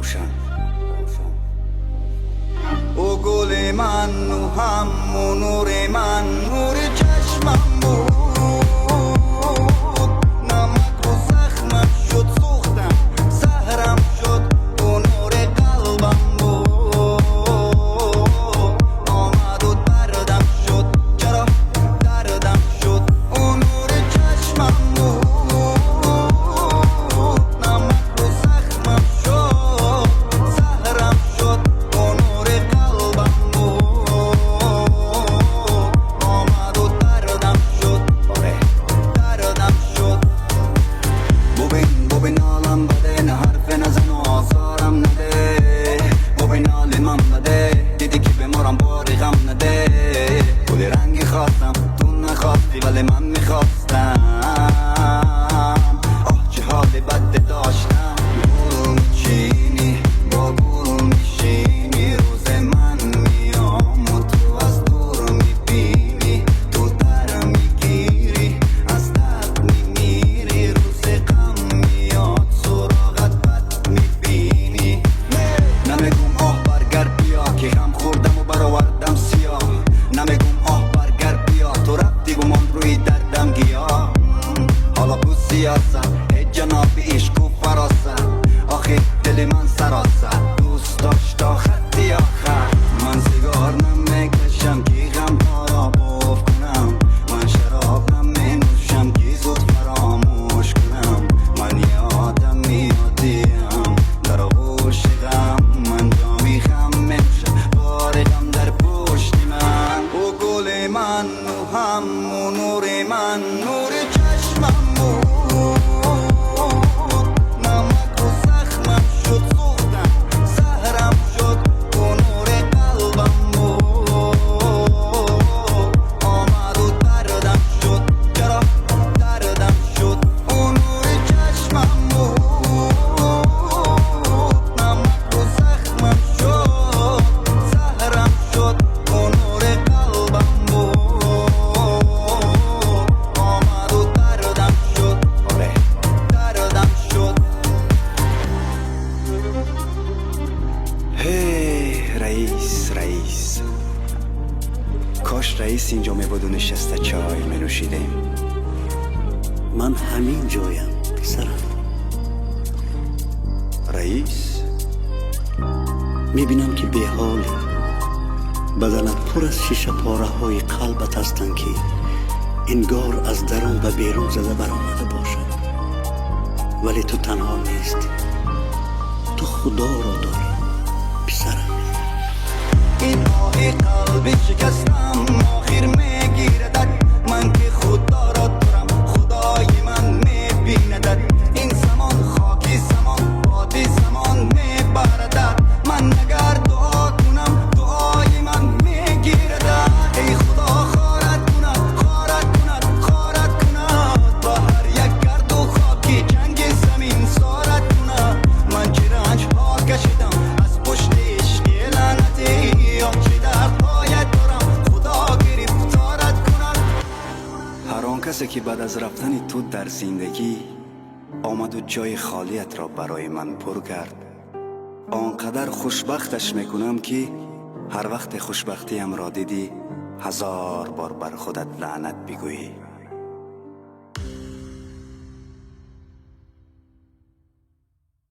روشن. او گل من و هم نور من، نور چشمم بود. نمک و زخمم شد، سوختم زهرم شد. او نور قلبم بود. آمد و دردم شد، چرا دردم شد. او نور چشمم بود. نمک و زخمم شد، زهرم شد. او نور قلبم بود. آمد و دردم شد، دردم شد. ببین حالم بده، نه حرف نزن و آزارم نده. ببین حال من بده، دیدی که بمارم باری غم نده. گل رنگی خواستم تو نخواستی، ولی من میخواستم. آه چه حال بد داشتم. گل میچینی با گل میشینی، روز من میام و تو از دور میبینی. تو در میگیری از درد میمیری، روز غم میاد سراغت بد میبینی. نمیگم آه برگرد بیا، که هم خوردم و برآوردم سیاه. نمیگم آه برگرد بیا، تو رفتی گمان روی دردم گیا. حالا بود سیاست هیچ جنابی عشق و فراست. آخه دل من سراسر دوست داشت تا خطی آخر. من سیگار نمیکشم که غم را باف کنم. من شراب نمینوشم که زود فراموش کنم. من یه آدم میادیم در آغوش غم. من جامی خم میشم بار غم در پشت من. او گل من و هم نور من، نور چشمم بود. نمک و زخمم شد، سوختم زهرم شد. او نور قلبم بود. آمد و دردم شد، چرا دردم شد. او نور چشمم بود. نمک و زخمم شد، زهرم شد. او نور قلبم بود. آمد و دردم شد، دردم شد. هی رئیس، کاش رئیس اینجا می بود و نشسته چای می نوشیدیم. من همین جایم پسرم. رئیس میبینم که به حالی، بدنت پر از شیشه پاره های قلبت هستند که انگار از درون به بیرون زده برآمده باشد. ولی تو تنها نیستی، تو خدا را داری پسرم. این آه قلبی شکستم آخر میگیردد. من که خدا را دارم، خدای من میبیندد. این زمان خاکی زمان، بادی زمان میبردد. من اگر دعا کنم دعای من میگیردد. ای خدا خارت کند، خارت کند، خارت کند. با هر یک گرد و خاکی جنگ زمین سارت کند. من چه رنج ها کشیدم از پشت عشق لعنتی. یا چه دردهایت دارم، خدا گرفتارت کند. هر آن کسی که بعد از رفتن تو در زندگی آمد و جای خالیت را برای من پر کرد، آنقدر خوشبختش میکنم که هر وقت خوشبختیم را دیدی 1000 بار بر خودت لعنت بگویی.